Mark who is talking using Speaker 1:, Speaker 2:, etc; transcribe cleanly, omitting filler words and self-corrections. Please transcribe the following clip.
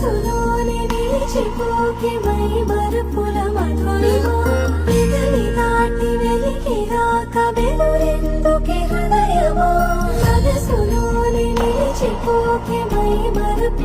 Speaker 1: మనసులోని నిలిచిపోకే మై మరుపుల మధురిమా పెదవి దాటి వెలికి రాక వెలురెందుకే హృదయమా మనసులోని నిలిచిపోకే మై మరుపుల